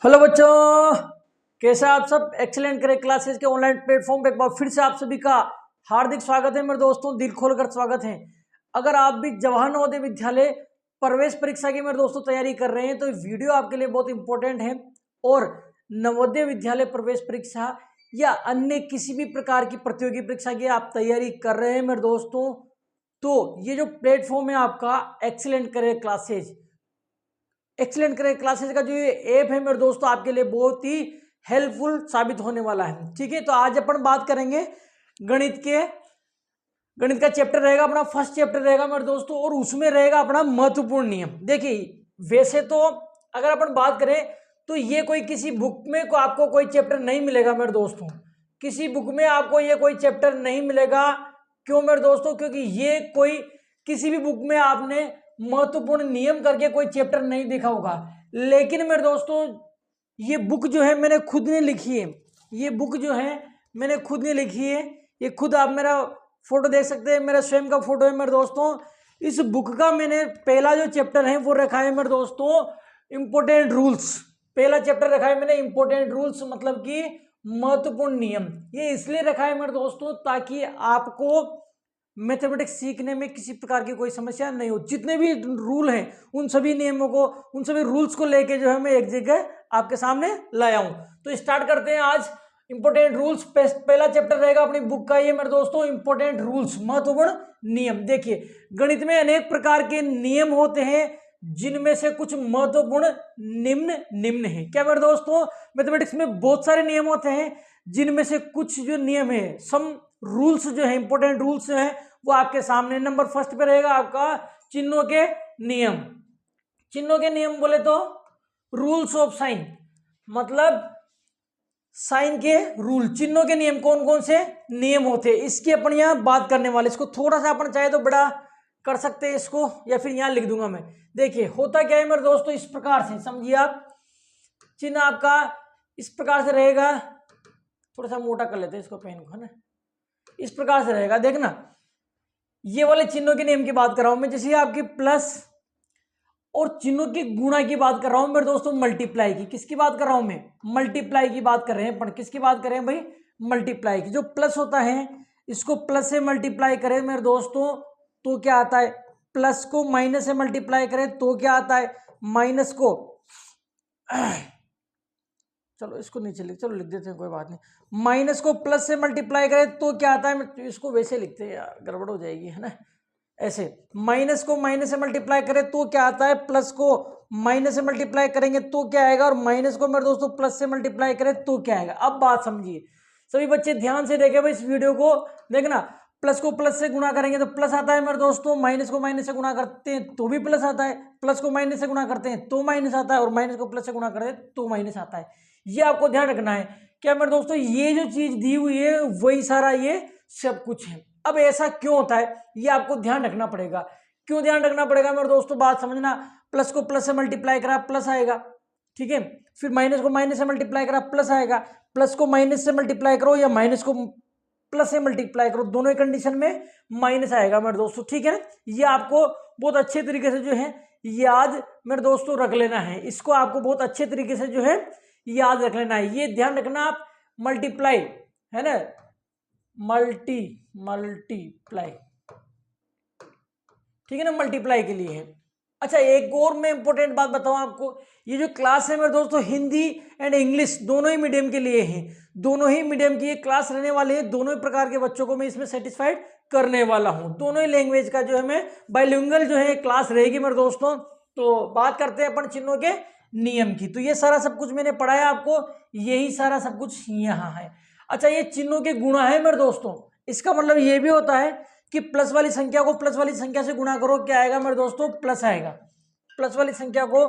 Hello बच्चों, कैसे आप सब। एक्सीलेंट करें क्लासेस के ऑनलाइन प्लेटफॉर्म पे एक बार फिर से आप सभी का हार्दिक स्वागत है मेरे दोस्तों, दिल खोलकर स्वागत है। अगर आप भी जवाहर नवोदय विद्यालय प्रवेश परीक्षा की मेरे दोस्तों तैयारी कर रहे हैं तो वीडियो आपके लिए बहुत इंपॉर्टेंट है। और नवोदय विद्यालय प्रवेश परीक्षा या अन्य किसी भी प्रकार की प्रतियोगी परीक्षा की आप तैयारी कर रहे हैं मेरे दोस्तों, तो ये जो प्लेटफॉर्म है आपका एक्सीलेंट करें क्लासेज, एक्सीलेंट करें क्लासेस का जो ये ऐप है मेरे दोस्तों आपके लिए बहुत ही हेल्पफुल साबित होने वाला है। ठीक है, तो आज अपन बात करेंगे गणित का चैप्टर रहेगा अपना, फर्स्ट चैप्टर रहेगा मेरे दोस्तों, और उसमें रहेगा अपना महत्वपूर्ण नियम। देखिए वैसे तो अगर अपन बात करें तो ये कोई किसी बुक में को आपको कोई चैप्टर नहीं मिलेगा मेरे दोस्तों, किसी बुक में आपको ये कोई चैप्टर नहीं मिलेगा। क्यों मेरे दोस्तों? क्योंकि ये कोई किसी भी बुक में आपने महत्वपूर्ण नियम करके कोई चैप्टर नहीं देखा होगा। लेकिन मेरे दोस्तों ये बुक जो है मैंने खुद ने लिखी है, ये बुक जो है मैंने खुद ने लिखी है। ये खुद आप मेरा फोटो देख सकते हैं, मेरा स्वयं का फोटो है मेरे दोस्तों। इस बुक का मैंने पहला जो चैप्टर है वो रखा है मेरे दोस्तों इंपॉर्टेंट रूल्स। पहला चैप्टर रखा है मैंने इंपॉर्टेंट रूल्स, मतलब कि महत्वपूर्ण नियम। ये इसलिए रखा है मेरे दोस्तों ताकि आपको मैथमेटिक्स सीखने में किसी प्रकार की कोई समस्या नहीं हो। जितने भी रूल हैं उन सभी नियमों को, उन सभी रूल्स को लेके जो है मैं एक जगह आपके सामने लाया हूं। तो स्टार्ट करते हैं आज इंपॉर्टेंट रूल्स। पहला चैप्टर रहेगा अपनी बुक का ये मेरे दोस्तों इंपॉर्टेंट रूल्स, महत्वपूर्ण नियम। देखिए गणित में अनेक प्रकार के नियम होते हैं जिनमें से कुछ महत्वपूर्ण निम्न निम्न है। क्या मेरे दोस्तों? मैथमेटिक्स में बहुत सारे नियम होते हैं जिनमें से कुछ जो नियम है, सम रूल्स जो है, इंपॉर्टेंट रूल्स है वो आपके सामने। नंबर फर्स्ट पे रहेगा आपका चिन्हों के नियम। चिन्हों के नियम बोले तो रूल्स ऑफ साइन, मतलब साइन के रूल। चिन्हों के नियम कौन कौन से नियम होते हैं इसकी अपन यहां बात करने वाले। इसको थोड़ा सा अपन चाहे तो बड़ा कर सकते हैं इसको, या फिर यहां लिख दूंगा मैं। देखिए होता क्या है मेरे दोस्तों, इस प्रकार से समझिए आप। चिन्ह आपका इस प्रकार से रहेगा, थोड़ा सा मोटा कर लेते हैं इसको पेन को, है ना। इस प्रकार से रहेगा, देखना ये वाले चिन्हों के नियम की बात कर रहा हूं मैं। जैसे आपके प्लस और चिन्हों की गुणा की बात कर रहा हूं मेरे दोस्तों, मल्टीप्लाई की। किसकी बात कर रहा हूं मैं? मल्टीप्लाई की बात कर रहे हैं। पर किसकी बात कर रहे हैं भाई? मल्टीप्लाई की। जो प्लस होता है इसको प्लस से मल्टीप्लाई करें मेरे दोस्तों तो क्या आता है? प्लस को माइनस से मल्टीप्लाई करें तो क्या आता है? माइनस को, चलो इसको नीचे लिख, चलो लिख देते हैं कोई बात नहीं। माइनस को प्लस से मल्टीप्लाई करें तो क्या आता है? इसको वैसे लिखते हैं यार, गड़बड़ हो जाएगी, है ना। ऐसे माइनस को माइनस से मल्टीप्लाई करें तो क्या आता है? प्लस को माइनस से मल्टीप्लाई करेंगे तो क्या आएगा? और माइनस को मेरे दोस्तों प्लस से मल्टीप्लाई करें तो क्या आएगा? अब बात समझिए सभी बच्चे, ध्यान से देखें भाई इस वीडियो को। देखना, प्लस को प्लस से गुणा करेंगे तो प्लस आता है मेरे दोस्तों, माइनस को माइनस से गुणा करते हैं तो भी प्लस आता है, प्लस को माइनस से गुणा करते हैं तो माइनस आता है, और माइनस को प्लस से गुणा करते हैं तो माइनस आता है। ये आपको ध्यान रखना है। क्या मेरे दोस्तों? ये जो चीज दी हुई है वही सारा ये सब कुछ है। अब ऐसा क्यों होता है ये आपको ध्यान रखना पड़ेगा। क्यों ध्यान रखना पड़ेगा मेरे दोस्तों? बात समझना। प्लस को प्लस से मल्टीप्लाई करा प्लस आएगा, ठीक है। फिर माइनस को माइनस से मल्टीप्लाई करा प्लस आएगा। प्लस को माइनस से मल्टीप्लाई करो या माइनस को प्लस से मल्टीप्लाई करो, दोनों ही कंडीशन में माइनस आएगा मेरे दोस्तों, ठीक है ना। ये आपको बहुत अच्छे तरीके से जो है याद मेरे दोस्तों रख लेना है। इसको आपको बहुत अच्छे तरीके से जो है याद रख लेना है। ये ध्यान रखना आप, मल्टीप्लाई है ना, मल्टीप्लाई, ठीक है ना, मल्टीप्लाई के लिए है। अच्छा एक और मैं इंपॉर्टेंट बात बताऊं आपको, ये जो क्लास है मेरे दोस्तों हिंदी एंड इंग्लिश दोनों ही मीडियम के लिए है। दोनों ही मीडियम की ये क्लास रहने वाली है। दोनों ही प्रकार के बच्चों को मैं इसमें सेटिस्फाइड करने वाला हूं। दोनों ही लैंग्वेज का जो है मैं बाइलिंगुअल जो है क्लास रहेगी मेरे दोस्तों। तो बात करते हैं अपन चिन्हों के नियम की। तो ये सारा सब कुछ मैंने पढ़ाया आपको, यही सारा सब कुछ यहाँ है। अच्छा ये चिन्हों के गुणा है मेरे दोस्तों, इसका मतलब ये भी होता है कि प्लस वाली संख्या को प्लस वाली संख्या से गुणा करो, क्या आएगा मेरे दोस्तों? प्लस आएगा। प्लस वाली संख्या को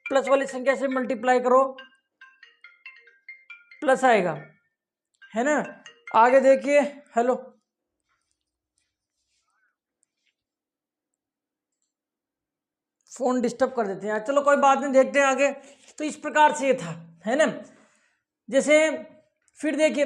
प्लस वाली संख्या से मल्टीप्लाई करो, प्लस आएगा, है ना। आगे देखिए, हेलो, फोन डिस्टर्ब कर देते हैं यार, चलो कोई बात नहीं, देखते हैं आगे। तो इस प्रकार से ये था, है ना। जैसे फिर देखिए,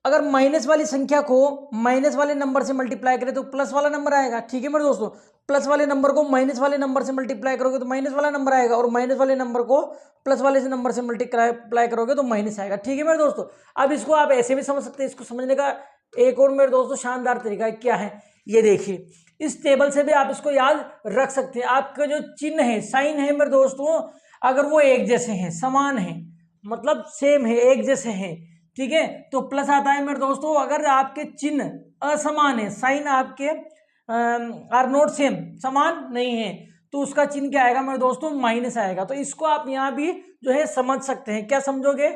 अगर माइनस वाली संख्या को माइनस वाले नंबर से मल्टीप्लाई करें तो प्लस वाला नंबर आएगा, ठीक है मेरे दोस्तों। प्लस वाले नंबर को माइनस वाले नंबर से मल्टीप्लाई करोगे तो माइनस वाला नंबर आएगा, और माइनस वाले नंबर को प्लस वाले से नंबर से मल्टीप्लाई करोगे तो माइनस आएगा। ठीक है मेरे दोस्तों, अब इसको आप ऐसे भी समझ सकते हैं। इसको समझने का एक और मेरे दोस्तों शानदार तरीका है, क्या है ये देखिए, इस टेबल से भी आप इसको याद रख सकते हैं। आपका जो चिन्ह है, साइन है मेरे दोस्तों, अगर वो एक जैसे हैं, समान है, मतलब सेम है, एक जैसे हैं, ठीक है, तो प्लस आता है मेरे दोस्तों। अगर आपके चिन्ह असमान है, साइन आपके आर नॉट सेम, समान नहीं है, तो उसका चिन्ह क्या आएगा मेरे दोस्तों, माइनस आएगा। तो इसको आप यहाँ भी जो है समझ सकते हैं। क्या समझोगे,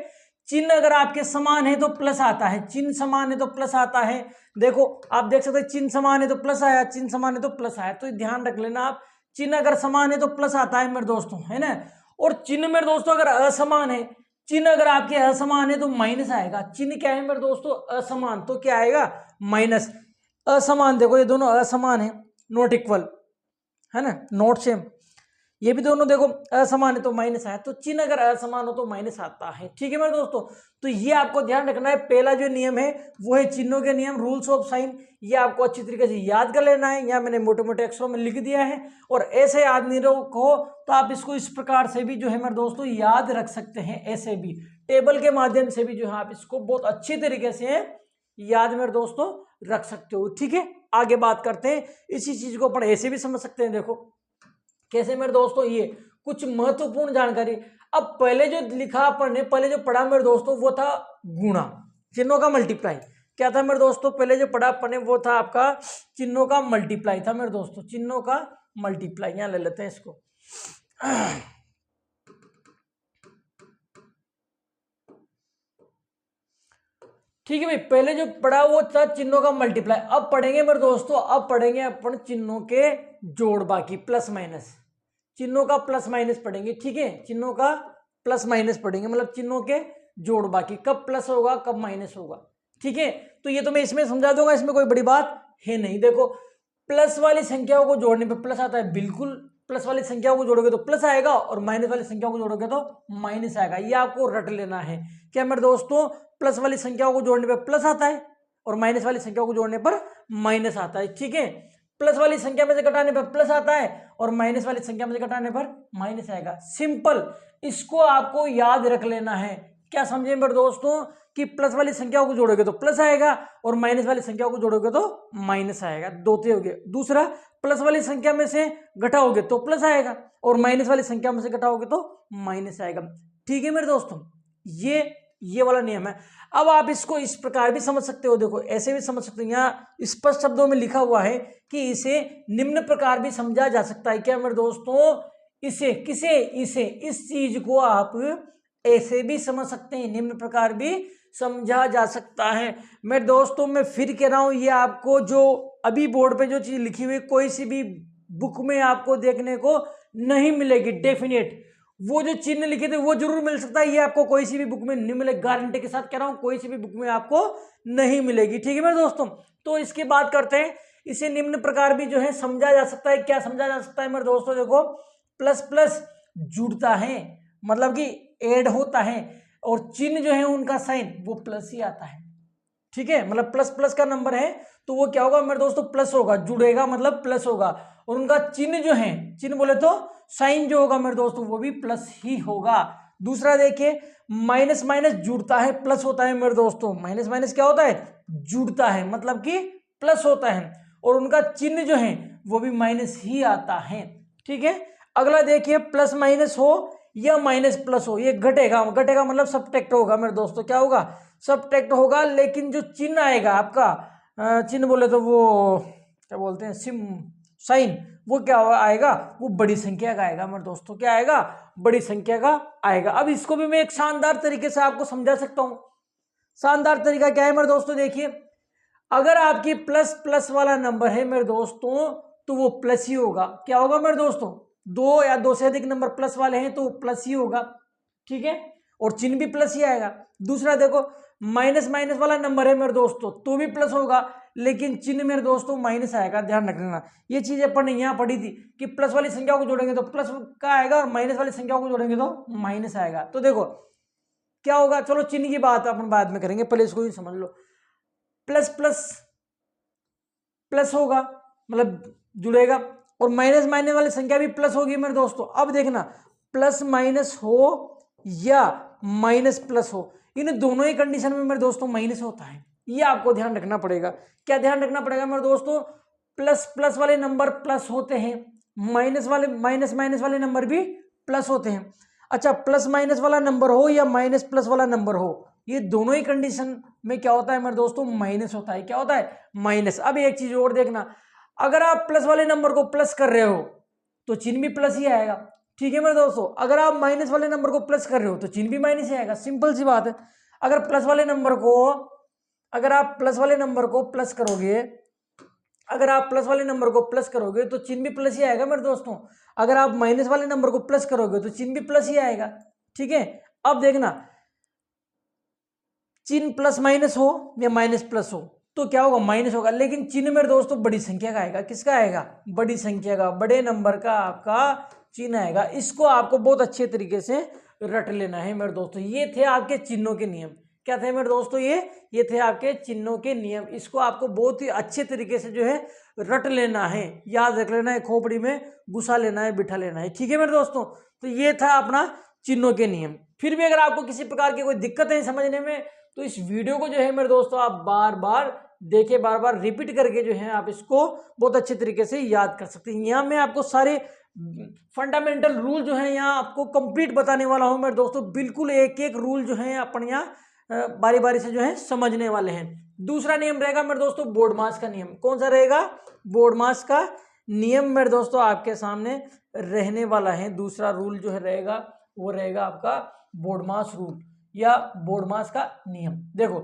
चिन्ह अगर आपके समान है तो प्लस आता है, चिन्ह समान है तो प्लस आता है। देखो आप देख सकते हैं, चिन्ह समान है तो प्लस आया, चिन्ह समान है तो प्लस आया, तो ध्यान रख लेना आप, चिन्ह अगर समान है तो प्लस आता है मेरे दोस्तों, है ना। और चिन्ह मेरे दोस्तों अगर असमान है, चिन्ह अगर आपके असमान है तो माइनस आएगा। चिन्ह क्या है मेरे दोस्तों, असमान, तो क्या आएगा, माइनस। असमान, देखो ये दोनों असमान है, नॉट इक्वल, है ना, नॉट सेम, ये भी दोनों देखो असमान है तो माइनस आया। तो चिन्ह अगर असमान हो तो माइनस आता है। ठीक है मेरे दोस्तों, तो ये आपको ध्यान रखना है। पहला जो नियम है वो है चिन्हों के नियम, रूल्स ऑफ साइन, ये आपको अच्छी तरीके से याद कर लेना है। यहाँ मैंने मोटे मोटे अक्षरों में लिख दिया है, और ऐसे याद नहीं हो तो आप इसको इस प्रकार से भी जो है मेरे दोस्तों याद रख सकते हैं, ऐसे भी टेबल के माध्यम से भी जो है आप इसको बहुत अच्छी तरीके से याद मेरे दोस्तों रख सकते हो। ठीक है, आगे बात करते हैं। इसी चीज को अपन ऐसे भी समझ सकते हैं, देखो कैसे मेरे दोस्तों, ये कुछ महत्वपूर्ण जानकारी। अब पहले जो लिखा अपन ने, पहले जो पढ़ा मेरे दोस्तों वो था गुणा, चिन्हों का मल्टीप्लाई। क्या था मेरे दोस्तों, पहले जो पढ़ा अपन ने वो था आपका चिन्हों का मल्टीप्लाई था मेरे दोस्तों, चिन्हों का मल्टीप्लाई। यहां ले लेते हैं इसको। ठीक है भाई, पहले जो पढ़ा वो था चिन्हों का मल्टीप्लाई। अब पढ़ेंगे मेरे दोस्तों, अब पढ़ेंगे अपन चिन्हों के जोड़, बाकी प्लस माइनस, चिन्हों का प्लस माइनस पढ़ेंगे। ठीक है, चिन्हों का प्लस माइनस पढ़ेंगे, मतलब चिन्हों के जोड़, बाकी कब प्लस होगा कब माइनस होगा। ठीक है, तो ये तो मैं इसमें समझा दूंगा, इसमें कोई बड़ी बात है नहीं। देखो प्लस वाली संख्याओं को जोड़ने पे प्लस आता है, बिल्कुल प्लस वाली संख्याओं को जोड़ोगे तो प्लस आएगा, और माइनस वाली संख्याओं को जोड़ोगे तो माइनस आएगा। ये आपको रट लेना है। क्या मेरे दोस्तों, प्लस वाली संख्याओं को जोड़ने पर प्लस आता है, और माइनस वाली संख्याओं को जोड़ने पर माइनस आता है। ठीक है, प्लस वाली संख्या में से घटाने पर प्लस आता है, और माइनस वाली संख्या में से घटाने पर माइनस आएगा। सिंपल, इसको आपको याद रख लेना है। क्या समझे मेरे दोस्तों, कि प्लस वाली संख्याओं को जोड़ोगे तो प्लस आएगा, और माइनस वाली संख्याओं को जोड़ोगे तो माइनस आएगा। दो हो गए। दूसरा, प्लस वाली संख्या में से घटाओगे तो प्लस आएगा, और माइनस वाली संख्या में से घटाओगे तो माइनस आएगा। ठीक है मेरे दोस्तों, ये वाला नियम है। अब आप इसको इस प्रकार भी समझ सकते हो, देखो ऐसे भी समझ सकते हो। यहाँ स्पष्ट शब्दों में लिखा हुआ है कि इसे निम्न प्रकार भी समझा जा सकता है। क्या मेरे दोस्तों, इसे इस चीज को आप ऐसे भी समझ सकते हैं, निम्न प्रकार भी समझा जा सकता है। मेरे दोस्तों मैं फिर कह रहा हूं, ये आपको जो अभी बोर्ड पे जो चीज लिखी हुई कोई सी भी बुक में आपको देखने को नहीं मिलेगी। डेफिनेट वो जो चिन्ह लिखे थे वो जरूर मिल सकता है, ये आपको कोई सी भी बुक में नहीं मिलेगी। गारंटी के साथ कह रहा हूं, कोई सी भी बुक में आपको नहीं मिलेगी। ठीक है मेरे दोस्तों, तो इसकी बात करते हैं। इसे निम्न प्रकार भी जो है समझा जा सकता है। क्या समझा जा सकता है मेरे दोस्तों, देखो प्लस प्लस जुड़ता है, मतलब कि ऐड होता है, और चिन्ह जो है उनका साइन वो प्लस ही आता है। ठीक है, मतलब प्लस प्लस का नंबर है तो वो क्या होगा मेरे दोस्तों, प्लस होगा, जुड़ेगा मतलब प्लस होगा। और उनका चिन्ह जो है, चिन्ह बोले तो साइन जो होगा मेरे दोस्तों वो भी प्लस ही होगा। दूसरा देखिए, माइनस माइनस जुड़ता है, प्लस होता है मेरे दोस्तों। माइनस माइनस क्या होता है, जुड़ता है, मतलब कि प्लस होता है, और उनका चिन्ह जो है वो भी माइनस ही आता है। ठीक है, अगला देखिए, प्लस माइनस हो या माइनस प्लस हो, ये घटेगा, घटेगा मतलब सबट्रैक्ट होगा मेरे दोस्तों। क्या होगा, सबट्रैक्ट होगा, लेकिन जो चिन्ह आएगा आपका, चिन्ह बोले तो वो क्या बोलते हैं, साइन, वो क्या आएगा, वो बड़ी संख्या का आएगा मेरे दोस्तों। क्या आएगा, बड़ी संख्या का आएगा। अब इसको भी मैं एक शानदार तरीके से आपको समझा सकता हूं। शानदार तरीका क्या है मेरे दोस्तों, देखिए, अगर आपकी प्लस प्लस वाला नंबर है मेरे दोस्तों तो वो प्लस ही होगा। क्या होगा मेरे दोस्तों, दो या दो से अधिक नंबर प्लस वाले हैं तो वो प्लस ही होगा। ठीक है, और चिन्ह भी प्लस ही आएगा। दूसरा देखो, माइनस माइनस वाला नंबर है मेरे दोस्तों तो भी प्लस होगा, लेकिन चिन्ह मेरे दोस्तों माइनस आएगा। ध्यान रखना, ये चीज अपन ने यहाँ पढ़ी थी कि प्लस वाली संख्या को जोड़ेंगे तो प्लस का आएगा, और माइनस वाली संख्या को जोड़ेंगे तो माइनस आएगा। तो देखो क्या होगा, चलो चिन्ह की बात अपन बाद में करेंगे, पहले इसको ही समझ लो। प्लस प्लस प्लस होगा मतलब जुड़ेगा, और माइनस माइनस वाली संख्या भी प्लस होगी मेरे दोस्तों। अब देखना, प्लस माइनस हो या माइनस प्लस हो, इन दोनों ही कंडीशन में मेरे दोस्तों माइनस होता है। ये आपको ध्यान रखना पड़ेगा। क्या ध्यान रखना पड़ेगा मेरे दोस्तों? प्लस प्लस वाले नंबर प्लस होते हैं, माइनस वाले माइनस माइनस वाले नंबर भी प्लस होते हैं। अच्छा, प्लस माइनस वाला नंबर हो या माइनस प्लस वाला नंबर हो, ये दोनों ही कंडीशन में क्या होता है मेरे दोस्तों? माइनस होता है। क्या होता है? माइनस। अब एक चीज और देखना, अगर आप प्लस वाले नंबर को प्लस कर रहे हो तो चिन्ह भी प्लस ही आएगा। ठीक है मेरे दोस्तों, अगर आप माइनस वाले नंबर को प्लस कर रहे हो तो चिन्ह भी माइनस ही आएगा। सिंपल सी बात है। अगर आप प्लस वाले नंबर को प्लस करोगे, अगर आप प्लस वाले नंबर को प्लस करोगे तो चिन्ह भी प्लस ही आएगा मेरे दोस्तों। अगर आप माइनस वाले नंबर को प्लस करोगे तो चिन्ह भी प्लस ही आएगा। ठीक है, अब देखना, चिन्ह प्लस माइनस हो या माइनस प्लस हो तो क्या होगा? माइनस होगा। लेकिन चिन्ह मेरे दोस्तों बड़ी संख्या का आएगा। किसका आएगा? बड़ी संख्या का, बड़े नंबर का आपका चिन्ह आएगा। इसको आपको बहुत अच्छे तरीके से रट लेना है मेरे दोस्तों। ये थे आपके चिन्हों के नियम। क्या थे मेरे दोस्तों? ये थे आपके चिन्हों के नियम। इसको आपको बहुत ही अच्छे तरीके से जो है रट लेना है, याद रख लेना है, खोपड़ी में घुसा लेना है, बिठा लेना है। ठीक है मेरे दोस्तों, तो ये था अपना चिन्हों के नियम। फिर भी अगर आपको किसी प्रकार की कोई दिक्कत है समझने में तो इस वीडियो को जो है मेरे दोस्तों आप बार बार देखे, बार बार रिपीट करके जो है आप इसको बहुत अच्छे तरीके से याद कर सकते हैं। यहाँ मैं आपको सारे फंडामेंटल रूल जो है यहाँ आपको कंप्लीट बताने वाला हूँ मेरे दोस्तों। बिल्कुल एक एक रूल जो है अपन यहाँ बारी बारी से जो है समझने वाले हैं। दूसरा नियम रहेगा मेरे दोस्तों बोर्ड मास का नियम। कौन सा रहेगा? बोर्ड मास का नियम मेरे दोस्तों आपके सामने रहने वाला है। दूसरा रूल जो है रहेगा वो रहेगा आपका बोर्ड मास रूल या बोर्ड मास का नियम। देखो,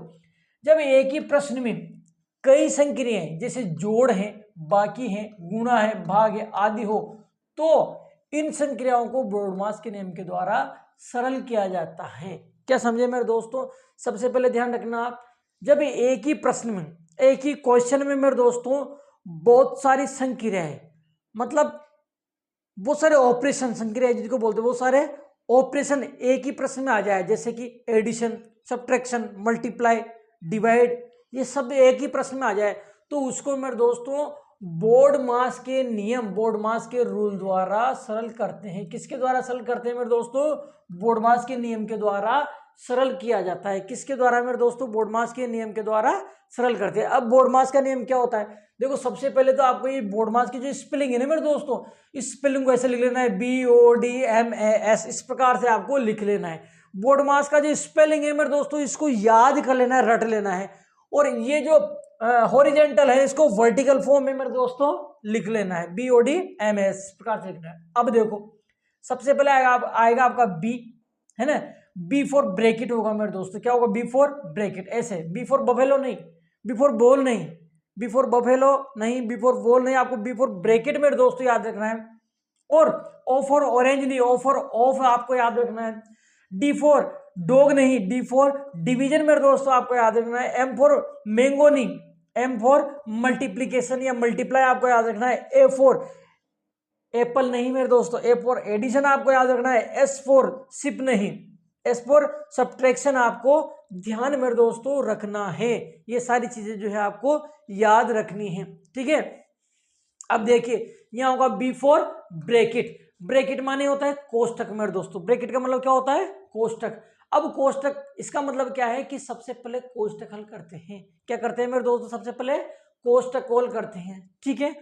जब एक ही प्रश्न में कई संक्रियाएं जैसे जोड़ है, बाकी है, गुणा है, भाग है आदि हो तो इन संक्रियाओं को बोर्ड मास के नियम के द्वारा सरल किया जाता है। क्या समझे मेरे दोस्तों? सबसे पहले ध्यान रखना आप, जब एक ही प्रश्न में, एक ही क्वेश्चन में मेरे दोस्तों बहुत सारी संक्रियाएं, मतलब बहुत सारे ऑपरेशन, संक्रियाएं जिसको बोलते हैं, वो सारे ऑपरेशन एक ही प्रश्न में आ जाए, जैसे कि एडिशन, सब्ट्रैक्शन, मल्टीप्लाई, डिवाइड, ये सब एक ही प्रश्न में आ जाए तो उसको मेरे दोस्तों बोर्ड मास के नियम, बोर्ड मास के रूल द्वारा सरल करते हैं। किसके द्वारा सरल करते हैं मेरे दोस्तों? बोर्ड मास के नियम के द्वारा सरल किया जाता है। किसके द्वारा मेरे दोस्तों? बोर्ड मास के नियम के द्वारा सरल करते हैं। अब बोर्ड मास का नियम क्या होता है? देखो, सबसे पहले तो आपको ये बोर्ड मास की जो स्पेलिंग है ना मेरे दोस्तों, इस स्पेलिंग को ऐसे लिख लेना है, BODMAS, इस प्रकार से आपको लिख लेना है। बोर्ड मास का जो स्पेलिंग है मेरे दोस्तों इसको याद कर लेना है, रट लेना है। और ये जो हॉरिजेंटल है इसको वर्टिकल फॉर्म में मेरे दोस्तों लिख लेना है, BODMAS, इस प्रकार से लिखना है। अब देखो, सबसे पहले आएगा आपका बी, है ना? बी फॉर ब्रैकेट होगा मेरे दोस्तों। क्या होगा? B for bracket. ऐसे बी फॉर बफेलो नहीं, बी फॉर बॉल नहीं, बी फॉर बफेलो नहीं, बी फॉर बॉल नहीं, आपको बी फॉर ब्रैकेट मेरे दोस्तों याद रखना है। और ओ फॉर ऑरेंज नहीं, ओ फॉर ऑफ आपको याद रखना है। डी फॉर डॉग नहीं, डी फॉर डिवीजन मेरे दोस्तों आपको याद रखना है। एम फॉर मैंगो नहीं, एम फॉर मल्टीप्लीकेशन या मल्टीप्लाई आपको याद रखना है। ए फॉर एप्पल नहीं मेरे दोस्तों, ए फॉर एडिशन आपको याद रखना है। एस फॉर शिप नहीं, एस फॉर सब्ट्रैक्शन आपको ध्यान मेरे दोस्तों रखना है। ये सारी चीजें जो है आपको याद रखनी है। ठीक है, अब देखिए यहां होगा बी फॉर ब्रैकेट। ब्रैकेट माने होता है कोष्टक मेरे दोस्तों। ब्रैकेट का मतलब क्या होता है? कोष्टक। अब कोष्टक, इसका मतलब क्या है कि सबसे पहले कोष्टक हल करते हैं। क्या करते हैं मेरे दोस्तों? सबसे पहले कोष्टक हल करते हैं। ठीक है,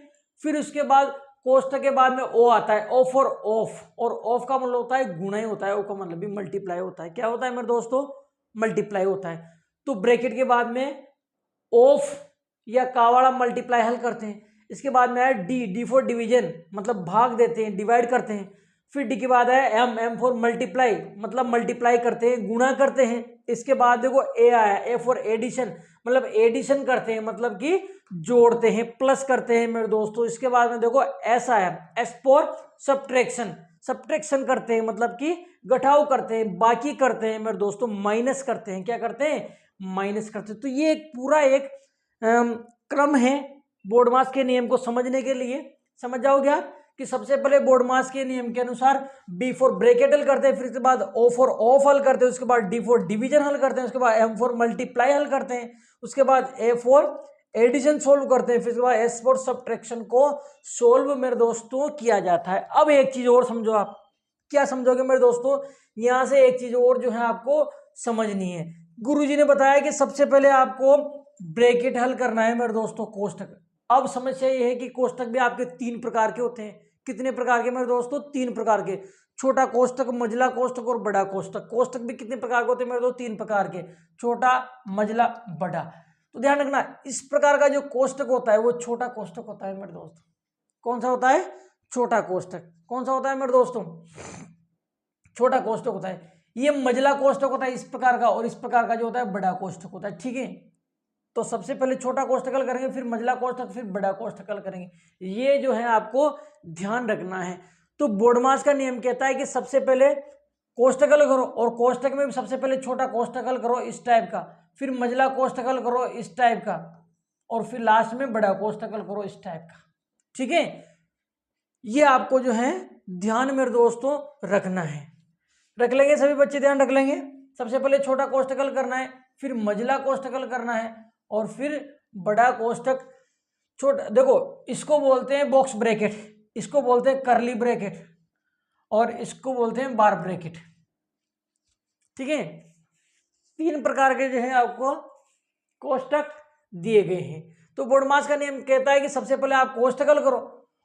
फिर उसके बाद कोष्टक के बाद में ओ आता है, ओ फॉर ऑफ, और ऑफ का मतलब होता है गुणा ही होता है, ओ का मतलब भी मल्टीप्लाई होता है। क्या होता है मेरे दोस्तों? मल्टीप्लाई होता है। तो ब्रैकेट के बाद में ऑफ या कावाड़ा मल्टीप्लाई हल करते हैं। इसके बाद में है डी, डी फॉर डिवीजन, मतलब भाग देते हैं, डिवाइड करते हैं। फिर डी के बाद है एम, एम फॉर मल्टीप्लाई, मतलब मल्टीप्लाई करते हैं, गुणा करते हैं। इसके बाद देखो ए आया, ए फॉर एडिशन, मतलब एडिशन करते हैं, मतलब कि जोड़ते हैं, प्लस करते हैं मेरे दोस्तों। इसके बाद में देखो एस आया, एस फॉर सब्ट्रैक्शन, सब्ट्रैक्शन करते हैं, मतलब कि घटाव करते हैं, बाकी करते हैं मेरे दोस्तों, माइनस करते हैं। क्या करते हैं? माइनस करते हैं। तो ये एक पूरा एक क्रम है बोर्ड मास के नियम को समझने के लिए। समझ जाओगे आप कि सबसे पहले बोर्ड मास के नियम के अनुसार बी फॉर ब्रैकेट हल करते हैं, फिर उसके बाद ओ फॉर ऑफ हल करते हैं, उसके बाद डी फॉर डिवीजन हल करते हैं, उसके बाद एम फॉर मल्टीप्लाई हल करते हैं, उसके बाद ए फॉर एडिशन सोल्व करते हैं, फिर उसके बाद एस फॉर सब्ट्रैक्शन को सोल्व मेरे दोस्तों किया जाता है। अब एक चीज और समझो, आप क्या समझोगे मेरे दोस्तों, यहां से एक चीज और जो है आपको समझनी है। गुरुजी ने बताया कि सबसे पहले आपको ब्रैकेट हल करना है मेरे दोस्तों, कोष्टक। अब समस्या ये है कि कोष्टक भी आपके 3 प्रकार के होते हैं। कितने प्रकार के मेरे दोस्तों? 3 प्रकार के। छोटा कोष्टक, मझला कोष्टक और बड़ा कोष्टक। कोष्टक भी कितने प्रकार के होते हैं मेरे दोस्तों? 3 प्रकार के, छोटा, मझला, बड़ा। तो ध्यान रखना, इस प्रकार का जो कोष्टक होता है वो छोटा कोष्टक होता है मेरे दोस्तों। कौन सा होता है? छोटा कोष्टक। कौन सा होता है मेरे दोस्तों? छोटा कोष्टक होता है। ये मझला कोष्टक होता है इस प्रकार का, और इस प्रकार का जो होता है बड़ा कोष्टक होता है। ठीक है, तो सबसे पहले छोटा कोष्टक हल करेंगे, फिर मझला कोष्टक, फिर बड़ा कोष्टक हल करेंगे। ये जो है आपको ध्यान रखना है। तो बोर्डमास का नियम कहता है कि सबसे पहले कोष्टक हल करो, और कोष्टक में भी सबसे पहले छोटा कोष्टक हल करो इस टाइप का, फिर मझला कोष्टक हल करो इस टाइप का, और फिर लास्ट में बड़ा कोष्टक हल करो इस टाइप का। ठीक है, ये आपको जो है ध्यान मेरे दोस्तों रखना है। रख लेंगे सभी बच्चे, ध्यान रख लेंगे। सबसे पहले छोटा कोष्टक हल करना है, फिर मझला कोष्टक हल करना है, और फिर बड़ा कोष्टक। छोटा देखो, इसको बोलते हैं बॉक्स ब्रैकेट, इसको बोलते हैं कर्ली ब्रैकेट, और इसको बोलते हैं बार ब्रैकेट। ठीक है, 3 प्रकार के जो है आपको कोष्टक दिए गए हैं। तो बोर्डमास का नियम कहता है कि सबसे पहले आप कोष्टक हल करो,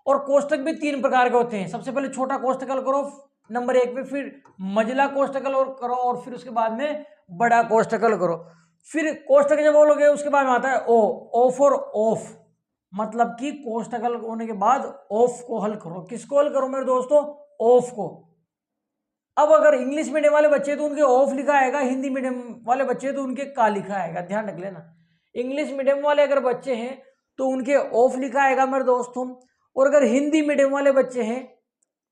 और कोष्टक भी 3 प्रकार के होते हैं। सबसे पहले छोटा कोष्टक हल करो नंबर 1 पे, फिर मझला कोष्टक हल करो, और फिर उसके बाद में बड़ा कोष्टक हल करो। फिर कोष्टक जब बोलोगे उसके बाद में आता है ओ फॉर ऑफ, मतलब कि कोष्टक हल होने के बाद ऑफ को हल करो। किसको हल करो मेरे दोस्तों? ऑफ को। अब अगर इंग्लिश मीडियम वाले बच्चे तो उनके ऑफ लिखा आएगा, हिंदी मीडियम वाले बच्चे तो उनके का लिखा आएगा। ध्यान रख लेना, इंग्लिश मीडियम वाले अगर बच्चे हैं तो उनके ऑफ लिखा आएगा मेरे दोस्तों, और अगर हिंदी मीडियम वाले बच्चे हैं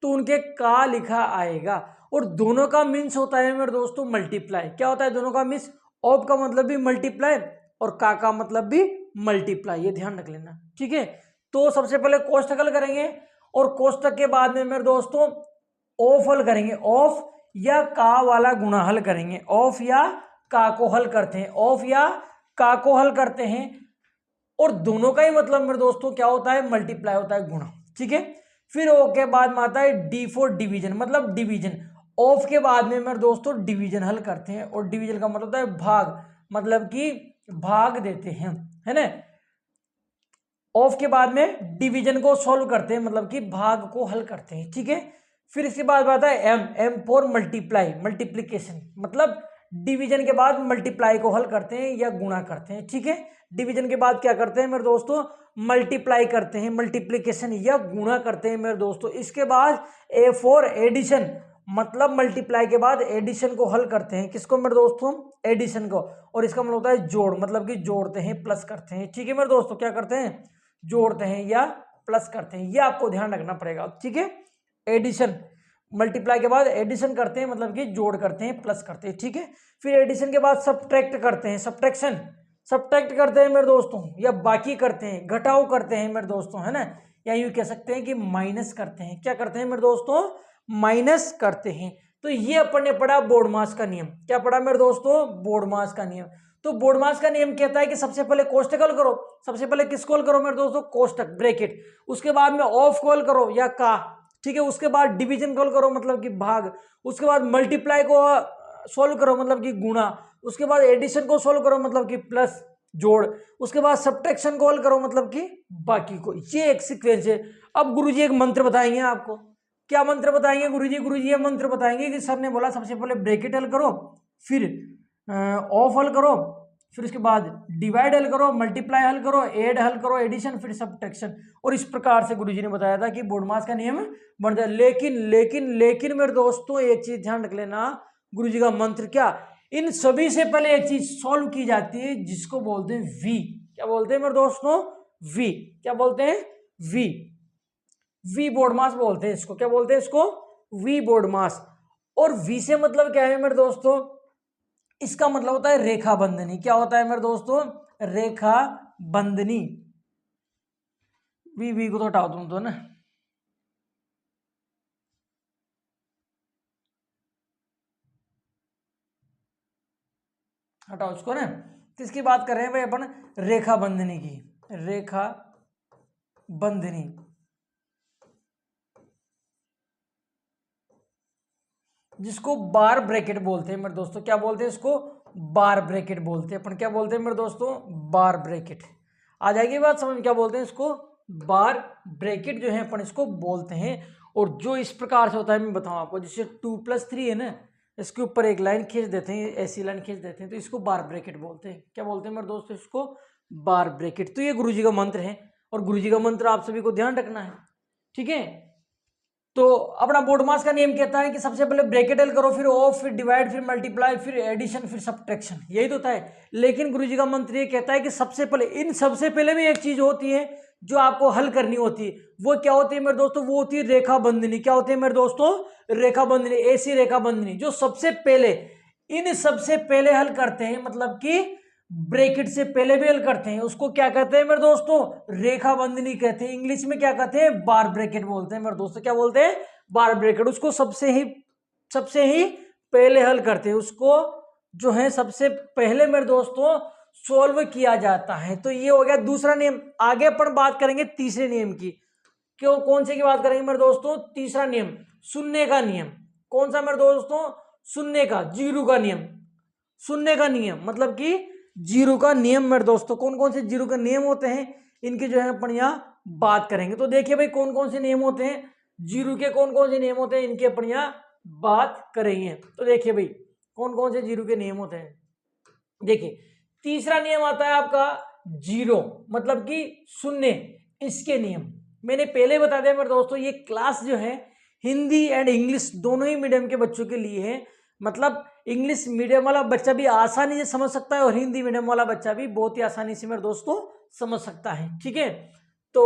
तो उनके का लिखा आएगा। और दोनों का मीन्स होता है मेरे दोस्तों मल्टीप्लाई। क्या होता है दोनों का मीन्स? ऑफ का मतलब भी मल्टीप्लाई, और का मतलब भी मल्टीप्लाई। ये ध्यान रख लेना। ठीक है, तो सबसे पहले कोष्टक हल करेंगे, और कोष्टक के बाद में मेरे दोस्तों ऑफ हल करेंगे। ऑफ या का वाला गुणा हल करेंगे। ऑफ या का को हल करते हैं, ऑफ या का को हल करते हैं, और दोनों का ही मतलब मेरे दोस्तों क्या होता है? मल्टीप्लाई होता है, गुणा। ठीक है, फिर ओ के बाद में आता है डी फॉर डिवीजन, मतलब डिवीजन। ऑफ के बाद में मेरे दोस्तों डिवीजन हल करते हैं, और डिवीजन का मतलब होता है भाग, मतलब कि भाग देते हैं, है ना। ऑफ के बाद में डिवीजन को सॉल्व करते हैं, मतलब कि भाग को हल करते हैं। ठीक है, फिर इसके बाद आता है एम फॉर मल्टीप्लाई, मल्टीप्लीकेशन, मतलब डिवीजन के बाद मल्टीप्लाई को हल करते हैं या गुणा करते हैं। ठीक है, डिवीजन के बाद क्या करते हैं मेरे दोस्तों? मल्टीप्लाई करते हैं, मल्टीप्लीकेशन या गुणा करते हैं मेरे दोस्तों। इसके बाद ए फॉर एडिशन, मतलब मल्टीप्लाई के बाद एडिशन को हल करते हैं। किसको मेरे दोस्तों? एडिशन को। और इसका मतलब होता है जोड़, मतलब कि जोड़ते हैं, प्लस करते हैं। ठीक है मेरे दोस्तों, क्या करते हैं? जोड़ते हैं या प्लस करते हैं। ये आपको ध्यान रखना पड़ेगा। ठीक है, एडिशन, मल्टीप्लाई के बाद एडिशन करते हैं, मतलब कि जोड़ करते हैं, प्लस करते हैं। ठीक है, फिर एडिशन के बाद सब्ट्रैक्ट करते हैं, सब्ट्रैक्शन, सब्ट्रैक्ट करते हैं मेरे दोस्तों, या बाकी करते हैं, घटाव करते हैं मेरे दोस्तों, है ना। या यूं कह सकते हैं कि माइनस करते हैं। क्या करते हैं मेरे दोस्तों? माइनस करते हैं। तो ये अपन ने पढ़ा बोर्डमास का नियम। क्या पढ़ा मेरे दोस्तों? बोर्डमास का नियम। तो बोर्डमास का नियम कहता है कि सबसे पहले कोष्टक हल करो। सबसे पहले किसको हल करो मेरे दोस्तों? कोष्टक, ब्रैकेट। उसके बाद में ऑफ को हल करो या का। ठीक है, उसके बाद डिवीजन को हल करो, मतलब कि भाग। उसके बाद मल्टीप्लाई को सोल्व करो, मतलब कि गुणा। उसके बाद एडिशन को सोल्व करो, मतलब कि प्लस, जोड़। उसके बाद सब्ट्रैक्शन को हल करो, मतलब कि बाकी को। ये एक सीक्वेंस है। अब गुरुजी एक मंत्र बताएंगे आपको। क्या मंत्र बताएंगे गुरुजी? गुरुजी ये मंत्र बताएंगे कि सर ने बोला सबसे पहले ब्रैकेट हल करो, फिर ऑफ हल करो, फिर उसके बाद डिवाइड हल करो, मल्टीप्लाई हल करो, ऐड हल करो, एडिशन, फिर सब्ट्रैक्शन। और इस प्रकार से गुरुजी ने बताया था कि बोर्डमास का नियम बन जाए। लेकिन लेकिन लेकिन मेरे दोस्तों एक चीज ध्यान रख लेना, गुरुजी का मंत्र क्या, इन सभी से पहले एक चीज सॉल्व की जाती है जिसको बोलते हैं वी। क्या बोलते हैं मेरे दोस्तों? वी। क्या बोलते हैं? वी। वी बोर्डमास बोलते हैं इसको। क्या बोलते हैं इसको? वी बोर्डमास। और वी से मतलब क्या है मेरे दोस्तों? इसका मतलब होता है रेखा बंधनी। क्या होता है मेरे दोस्तों? रेखा बंधनी। वी को तो हटाओ तुम तो ना, हटाओ इसको ना। किसकी बात कर रहे हैं भाई अपन? रेखा बंधनी की, रेखा बंधनी। जिसको बार ब्रैकेट बोलते हैं मेरे दोस्तों, क्या बोलते हैं इसको? बार ब्रैकेट बोलते हैं अपन। क्या बोलते हैं मेरे दोस्तों? बार ब्रैकेट। आ जाएगी बात समझ में, क्या बोलते हैं इसको? बार ब्रैकेट जो है अपन इसको बोलते हैं। और जो इस प्रकार से होता है मैं बताऊं आपको, जैसे 2+3 है ना, इसके ऊपर एक लाइन खींच देते हैं, ऐसी लाइन खींच देते हैं, तो इसको बार ब्रैकेट बोलते हैं। क्या बोलते हैं मेरे दोस्तों? इसको बार ब्रैकेट। तो ये गुरुजी का मंत्र है, और गुरुजी का मंत्र आप सभी को ध्यान रखना है, ठीक है। तो अपना बोर्ड मास का नियम कहता है कि सबसे पहले ब्रैकेट एल करो, फिर ऑफ, फिर डिवाइड, फिर मल्टीप्लाई, फिर एडिशन, फिर सब्ट्रैक्शन, यही तो होता है। लेकिन गुरुजी का मंत्र ये कहता है कि सबसे पहले, इन सबसे पहले भी एक चीज होती है जो आपको हल करनी होती है। वो क्या होती है मेरे दोस्तों? वो होती है रेखा बंधनी। क्या होती है मेरे दोस्तों? रेखा बंधनी, ऐसी रेखा बंधनी जो सबसे पहले, इन सबसे पहले हल करते हैं, मतलब कि ब्रैकेट से पहले भी हल करते हैं, उसको क्या कहते हैं मेरे दोस्तों? रेखा बंधनी कहते हैं। इंग्लिश में क्या कहते हैं? बार ब्रैकेट बोलते हैं मेरे दोस्तों। क्या बोलते हैं? बार ब्रैकेट। उसको सबसे ही पहले हल करते हैं, उसको जो है सबसे पहले मेरे दोस्तों सोल्व किया जाता है। तो ये हो गया दूसरा नियम। आगे अपन बात करेंगे तीसरे नियम की। क्यों, कौन से की बात करेंगे मेरे दोस्तों? तीसरा नियम, शून्य का नियम। कौन सा मेरे दोस्तों? शून्य का, जीरो का नियम। शून्य का नियम मतलब कि जीरो का नियम मेरे दोस्तों। कौन कौन से जीरो के नियम होते हैं, इनकी जो है अपन यहाँ बात करेंगे। तो देखिए भाई, कौन कौन से नियम होते हैं जीरो के, कौन कौन से नियम होते हैं, इनके अपन यहाँ बात करेंगे। तो देखिए भाई, कौन कौन से जीरो के नियम होते हैं। देखिए, तीसरा नियम आता है आपका जीरो, मतलब कि शून्य, इसके नियम मैंने पहले बता दिया मेरे दोस्तों। ये क्लास जो है हिंदी एंड इंग्लिश दोनों ही मीडियम के बच्चों के लिए है। मतलब इंग्लिश मीडियम वाला बच्चा भी आसानी से समझ सकता है, और हिंदी मीडियम वाला बच्चा भी बहुत ही आसानी से मेरे दोस्तों समझ सकता है, ठीक है। तो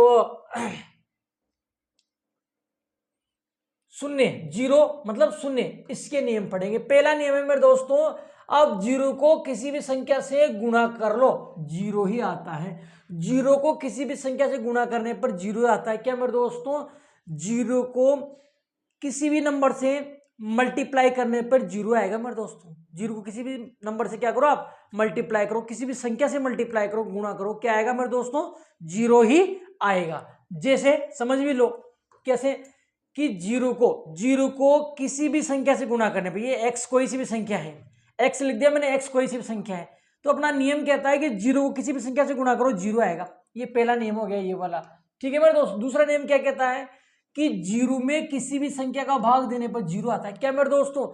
शून्य, जीरो मतलब शून्य, इसके नियम पढ़ेंगे। पहला नियम है मेरे दोस्तों, अब जीरो को किसी भी संख्या से गुणा कर लो, जीरो ही आता है। जीरो को किसी भी संख्या से गुणा करने पर जीरो आता है। क्या मेरे दोस्तों? जीरो को किसी भी नंबर से मल्टीप्लाई करने पर जीरो आएगा मेरे दोस्तों। जीरो को किसी भी नंबर से क्या करो आप? मल्टीप्लाई करो, किसी भी संख्या से मल्टीप्लाई करो, गुणा करो, क्या आएगा मेरे दोस्तों? जीरो ही आएगा। जैसे समझ भी लो कैसे, कि जीरो को किसी भी संख्या से गुणा करने पर, ये एक्स कोई सी भी संख्या है, एक्स लिख दिया मैंने, एक्स कोई सी भी संख्या है, तो अपना नियम कहता है कि जीरो को किसी भी संख्या से गुणा करो, जीरो आएगा। ये पहला नियम हो गया, ये वाला, ठीक है मेरे दोस्त। दूसरा नियम क्या कहता है कि जीरो में किसी भी संख्या का भाग देने पर जीरो आता है। क्या मेरे दोस्तों?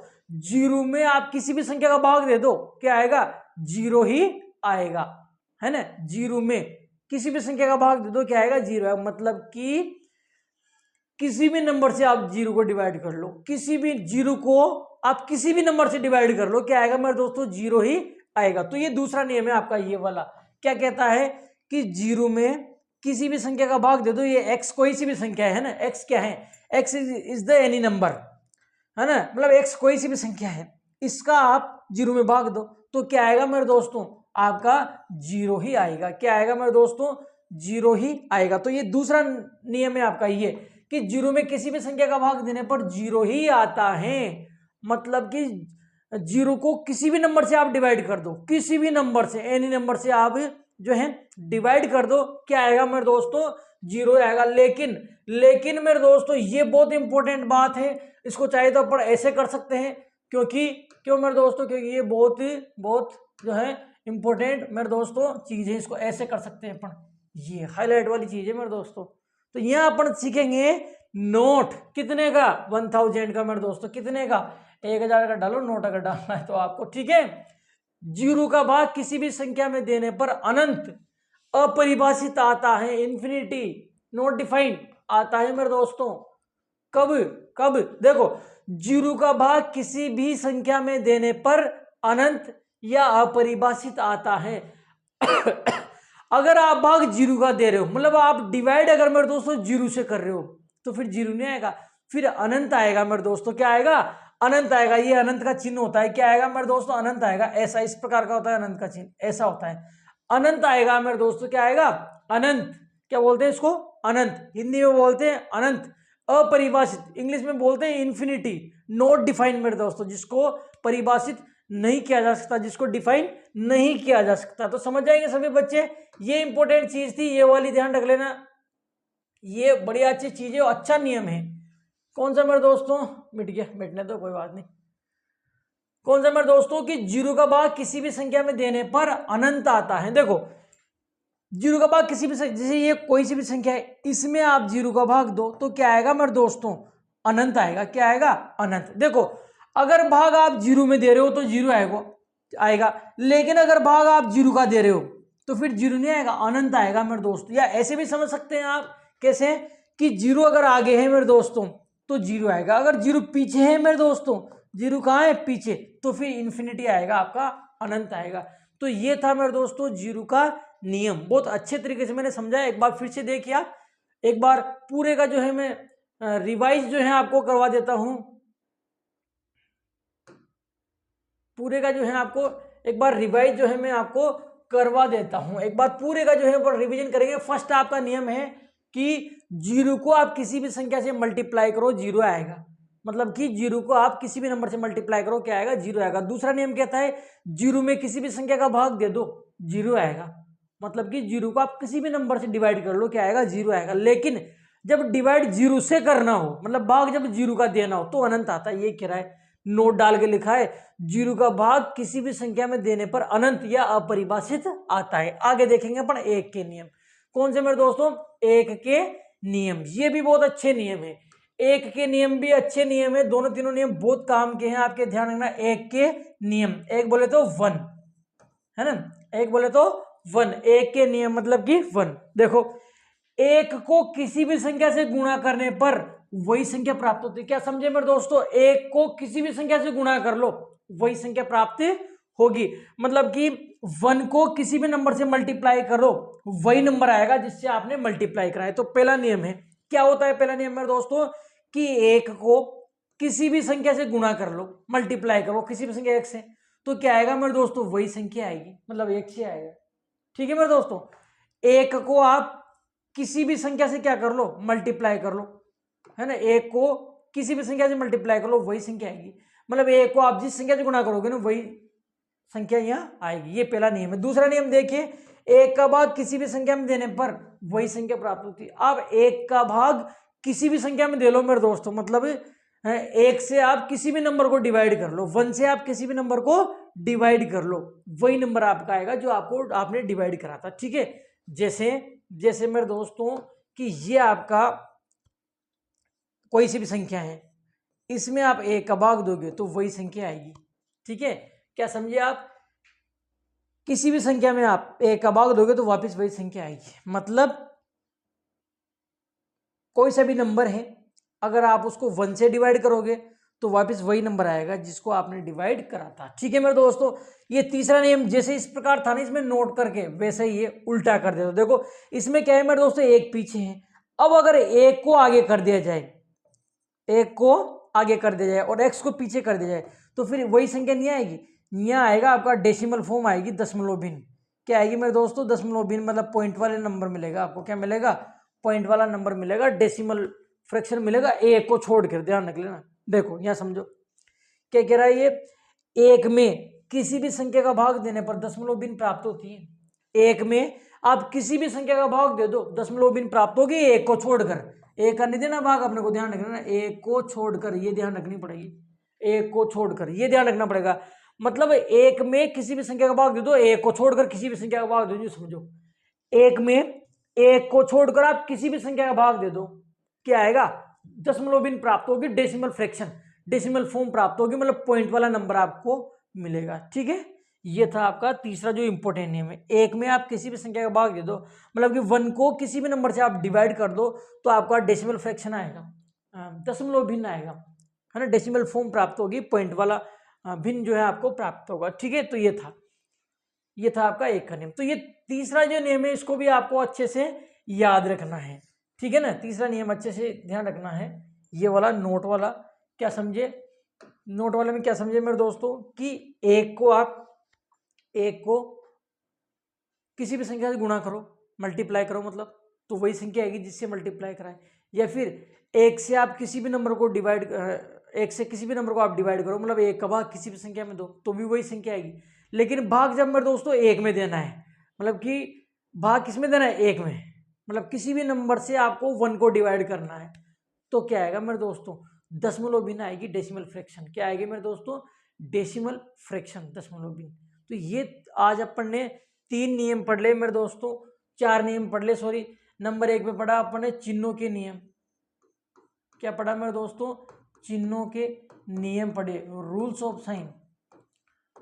जीरो में आप किसी भी संख्या का भाग दे दो, क्या आएगा? जीरो ही आएगा, है ना। जीरो में किसी भी संख्या का भाग दे दो, क्या आएगा? जीरो। मतलब कि किसी भी नंबर से आप जीरो को डिवाइड कर लो, किसी भी जीरो को आप किसी भी नंबर से डिवाइड कर लो, क्या आएगा मेरे दोस्तों? जीरो ही आएगा। तो ये दूसरा नियम है आपका, ये वाला। क्या कहता है कि जीरो में किसी भी संख्या का भाग दे दो, ये एक्स कोई सी भी संख्या है ना, एक्स क्या है? X is the any number, है ना, मतलब एक्स कोई सी भी संख्या है, इसका आप जीरो में भाग दो, तो क्या आएगा मेरे दोस्तों? आपका जीरो ही आएगा। क्या आएगा मेरे दोस्तों? जीरो ही आएगा। तो ये दूसरा नियम है आपका, ये कि जीरो में किसी भी संख्या का भाग देने पर जीरो ही आता है। मतलब कि जीरो को किसी भी नंबर से आप डिवाइड कर दो, किसी भी नंबर से, एनी नंबर से आप जो है डिवाइड कर दो, क्या आएगा मेरे दोस्तों? जीरो आएगा। लेकिन मेरे दोस्तों, ये बहुत इंपॉर्टेंट बात है, इसको चाहे तो अपन ऐसे कर सकते हैं, क्यों मेरे दोस्तों? क्योंकि ये बहुत जो है इंपॉर्टेंट मेरे दोस्तों चीज है, इसको ऐसे कर सकते हैं अपन, ये हाईलाइट वाली चीज है मेरे दोस्तों। तो यहाँ अपन सीखेंगे नोट, कितने का? 1000 का मेरे दोस्तों, कितने का? 1000 का डालो, नोट अगर डालना है तो आपको, ठीक है। जीरो का भाग किसी भी संख्या में देने पर अनंत, अपरिभाषित आता है, इंफिनिटी, नॉट डिफाइंड आता है मेरे दोस्तों। कब देखो, जीरो का भाग किसी भी संख्या में देने पर अनंत या अपरिभाषित आता है। अगर आप भाग जीरो का दे रहे हो, मतलब आप डिवाइड अगर मेरे दोस्तों जीरो से कर रहे हो, तो फिर जीरो नहीं आएगा, फिर अनंत आएगा मेरे दोस्तों। क्या आएगा? अनंत आएगा। ये अनंत का चिन्ह होता है। क्या आएगा मेरे दोस्तों? अनंत आएगा। ऐसा इस प्रकार का होता है अनंत का चिन्ह, ऐसा होता है, अनंत आएगा मेरे दोस्तों। क्या आएगा? अनंत। क्या बोलते हैं इसको? अनंत। हिंदी में बोलते हैं अनंत, अपरिभाषित, इंग्लिश में बोलते हैं इन्फिनिटी, नॉट डिफाइंड मेरे दोस्तों, जिसको परिभाषित नहीं किया जा सकता, जिसको डिफाइन नहीं किया जा सकता। तो समझ जाएंगे सभी बच्चे, ये इंपॉर्टेंट चीज थी, ये वाली ध्यान रख लेना, ये बड़ी अच्छी चीज है और अच्छा नियम है। कौन सा मेरे दोस्तों, मिट गया, मिटने तो कोई बात नहीं। कौन सा मेरे दोस्तों कि जीरो का भाग किसी भी संख्या में देने पर अनंत आता है। देखो जीरो का भाग किसी भी जैसे ये कोई सी भी संख्या है, इसमें आप जीरो का भाग दो तो क्या आएगा मेरे दोस्तों, अनंत आएगा। क्या आएगा, अनंत। देखो अगर भाग आप जीरो में दे रहे हो तो जीरो आएगा, लेकिन अगर भाग आप जीरो का दे रहे हो तो फिर जीरो नहीं आएगा, अनंत आएगा मेरे दोस्तों। या ऐसे भी समझ सकते हैं आप, कैसे कि जीरो अगर आगे है मेरे दोस्तों तो जीरो आएगा, अगर जीरो पीछे है मेरे दोस्तों, जीरो कहाँ है, पीछे, तो फिर इन्फिनिटी आएगा, आपका अनंत आएगा। तो ये था मेरे दोस्तों जीरो का नियम, बहुत अच्छे तरीके से मैंने समझाया। एक बार फिर से देखिए आप, एक बार पूरे का जो है मैं रिवाइज जो है आपको करवा देता हूं, पूरे का जो है आपको एक बार रिवाइज जो है मैं आपको करवा देता हूं। एक बार पूरे का जो है रिवीजन करेंगे। फर्स्ट आपका नियम है कि जीरो को आप किसी भी संख्या से मल्टीप्लाई करो, जीरो आएगा। मतलब कि जीरो को आप किसी भी नंबर से मल्टीप्लाई करो, क्या आएगा, जीरो आएगा। दूसरा नियम कहता है जीरो में किसी भी संख्या का भाग दे दो, जीरो आएगा। मतलब कि जीरो को आप किसी भी नंबर से डिवाइड कर लो, क्या आएगा, जीरो आएगा। लेकिन जब डिवाइड जीरो से करना हो, मतलब भाग जब जीरो का देना हो, तो अनंत आता है। ये कह रहा है, नोट डाल के लिखा है, जीरो का भाग किसी भी संख्या में देने पर अनंत या अपरिभाषित आता है। आगे देखेंगे अपन एक के नियम। कौन से मेरे दोस्तों, एक के नियम। ये भी बहुत अच्छे नियम है, एक के नियम भी अच्छे नियम है, दोनों तीनों नियम बहुत काम के हैं आपके, ध्यान रखना। एक के नियम, एक बोले तो वन, है ना, एक बोले तो वन, एक के नियम मतलब कि वन। देखो एक को किसी भी संख्या से गुणा करने पर वही संख्या प्राप्त होती है। क्या समझे मेरे दोस्तों, एक को किसी भी संख्या से गुणा कर लो, वही संख्या प्राप्त होगी। मतलब कि वन को किसी भी नंबर से मल्टीप्लाई करो, वही नंबर आएगा जिससे आपने मल्टीप्लाई कराया। तो पहला नियम है, क्या होता है पहला नियम मेरे दोस्तों, कि एक को किसी भी संख्या से गुणा कर लो, मल्टीप्लाई करो किसी भी संख्या एक से, तो क्या आएगा मेरे दोस्तों, वही संख्या आएगी, मतलब एक से आएगा। ठीक है मेरे दोस्तों, एक को आप किसी भी संख्या से क्या कर लो, मल्टीप्लाई कर लो, है ना, एक को किसी भी संख्या से मल्टीप्लाई कर लो, वही संख्या आएगी। मतलब एक को आप जिस संख्या से गुणा करोगे ना, वही संख्या यहाँ आएगी। ये पहला नियम है। दूसरा नियम देखिए, एक का भाग किसी भी संख्या में देने पर वही संख्या प्राप्त होती है। अब एक का भाग किसी भी संख्या में दे लो मेरे दोस्तों, मतलब एक से आप किसी भी नंबर को डिवाइड कर लो, वन से आप किसी भी नंबर को डिवाइड कर लो, वही नंबर आपका आएगा जो आपने डिवाइड करा था। ठीक है, जैसे मेरे दोस्तों कि ये आपका कोई सी भी संख्या है, इसमें आप एक का भाग दोगे तो वही संख्या आएगी। ठीक है, क्या समझे आप, किसी भी संख्या में आप एक का भाग दोगे तो वापस वही संख्या आएगी। मतलब कोई सा भी नंबर है, अगर आप उसको वन से डिवाइड करोगे तो वापस वही नंबर आएगा जिसको आपने डिवाइड करा था। ठीक है मेरे दोस्तों, ये तीसरा नियम जैसे इस प्रकार था ना, इसमें नोट करके वैसे ही ये उल्टा कर देते। देखो इसमें क्या है मेरे दोस्तों, एक पीछे है, अब अगर एक को आगे कर दिया जाए, एक को आगे कर दिया जाए और एक्स को पीछे कर दिया जाए, तो फिर वही संख्या नहीं आएगी, यहाँ आएगा आपका डेसिमल फॉर्म आएगी, दशमलव भिन्न। क्या आएगी मेरे दोस्तों, दशमलव भिन्न, मतलब पॉइंट वाले नंबर मिलेगा आपको। क्या मिलेगा, पॉइंट वाला नंबर मिलेगा, डेसिमल फ्रैक्शन मिलेगा, एक को छोड़ कर, ध्यान रख लेना। देखो यहाँ समझो क्या कह रहा है ये, एक में किसी भी संख्या का भाग देने पर दशमलव भिन्न प्राप्त होती है। एक में आप किसी भी संख्या का भाग दे दो, दशमलव भिन्न प्राप्त होगी, एक को छोड़कर। एक का नहीं देना भाग, अपने को ध्यान रखना, एक को छोड़कर, ये ध्यान रखनी पड़ेगी, एक को छोड़कर, ये ध्यान रखना पड़ेगा। मतलब एक में किसी भी संख्या का भाग दे दो, एक को छोड़कर किसी भी संख्या का भाग दे दो, समझो एक में एक को छोड़कर आप किसी भी संख्या का भाग दे दो, क्या आएगा, दशमलव भिन्न प्राप्त होगी, डेसिमल फ्रैक्शन, डेसिमल फॉर्म प्राप्त होगी, मतलब पॉइंट वाला नंबर आपको मिलेगा। ठीक है, ये था आपका तीसरा जो इंपॉर्टेंट नियम है। एक में आप किसी भी संख्या का भाग दे दो, मतलब कि वन को किसी भी नंबर से आप डिवाइड कर दो तो आपका डेसिमल फ्रैक्शन आएगा, दशमलव भिन्न आएगा, है ना, डेसिमल फॉर्म प्राप्त होगी, पॉइंट वाला भिन्न जो है आपको प्राप्त होगा। ठीक है, तो ये था आपका एक का नियम। तो ये तीसरा जो नियम है इसको भी आपको अच्छे से याद रखना है। ठीक है ना, तीसरा नियम अच्छे से ध्यान रखना है, ये वाला नोट वाला। क्या समझे, नोट वाले में क्या समझे मेरे दोस्तों, कि एक को किसी भी संख्या से गुणा करो, मल्टीप्लाई करो, मतलब तो वही संख्या आएगी जिससे मल्टीप्लाई कराए। या फिर एक से आप किसी भी नंबर को डिवाइड, 1 से किसी भी नंबर को आप डिवाइड करो, मतलब 1 का भाग किसी भी संख्या में दो तो भी वही संख्या आएगी। लेकिन भाग जब मेरे दोस्तों 1 में देना है, मतलब कि भाग किस में देना है, 1 में, मतलब किसी भी नंबर से आपको 1 को डिवाइड करना है, तो क्या आएगा मेरे दोस्तों, दशमलव भिन्न आएगी, डेसिमल फ्रैक्शन। क्या आएगी मेरे दोस्तों, डेसिमल फ्रैक्शन, दशमलव भिन्न। तो ये आज अपन ने 3 नियम पढ़ ले मेरे दोस्तों, 4 नियम पढ़ ले, सॉरी। नंबर 1 में पढ़ा अपन ने चिन्हों के नियम, क्या पढ़ा मेरे दोस्तों, चिन्हों के नियम पढ़े, रूल्स ऑफ साइन।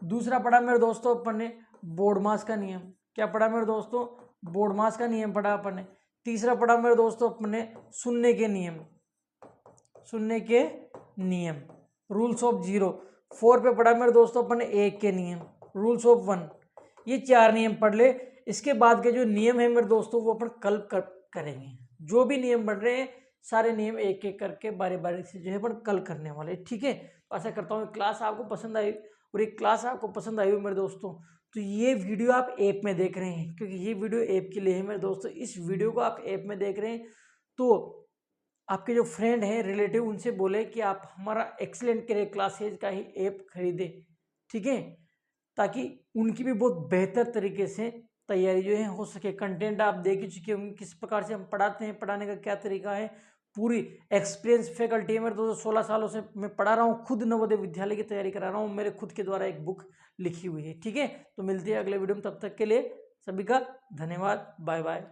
दूसरा पढ़ा मेरे दोस्तों अपन ने बोडमास का नियम, क्या पढ़ा मेरे दोस्तों, बोडमास का नियम पढ़ा अपन ने। तीसरा पढ़ा मेरे दोस्तों अपन ने शून्य के नियम, शून्य के नियम, रूल्स ऑफ 0। 4 पे पढ़ा मेरे दोस्तों अपन ने 1 के नियम, रूल्स ऑफ 1। ये 4 नियम पढ़ ले। इसके बाद के जो नियम है मेरे दोस्तों वो अपन कल करेंगे। जो भी नियम बढ़ रहे हैं सारे नियम एक एक करके बारी बारी से जो है अपन कल करने वाले, ठीक है। आशा करता हूँ क्लास आपको पसंद आई, और एक क्लास आपको पसंद आई हो मेरे दोस्तों। तो ये वीडियो आप ऐप में देख रहे हैं, क्योंकि ये वीडियो ऐप के लिए है मेरे दोस्तों। इस वीडियो को आप ऐप में देख रहे हैं तो आपके जो फ्रेंड हैं, रिलेटिव, उनसे बोले कि आप हमारा एक्सीलेंट करियर क्लासेज का ही ऐप खरीदें, ठीक है, ताकि उनकी भी बहुत बेहतर तरीके से तैयारी जो है हो सके। कंटेंट आप देख ही चुके होंगे किस प्रकार से हम पढ़ाते हैं, पढ़ाने का क्या तरीका है, पूरी एक्सपीरियंस फैकल्टी है मेरे दोस्तों। 16 सालों से मैं पढ़ा रहा हूँ, खुद नवोदय विद्यालय की तैयारी करा रहा हूँ, मेरे खुद के द्वारा एक बुक लिखी हुई है, ठीक है। तो मिलते हैं अगले वीडियो में, तब तक के लिए सभी का धन्यवाद, बाय बाय।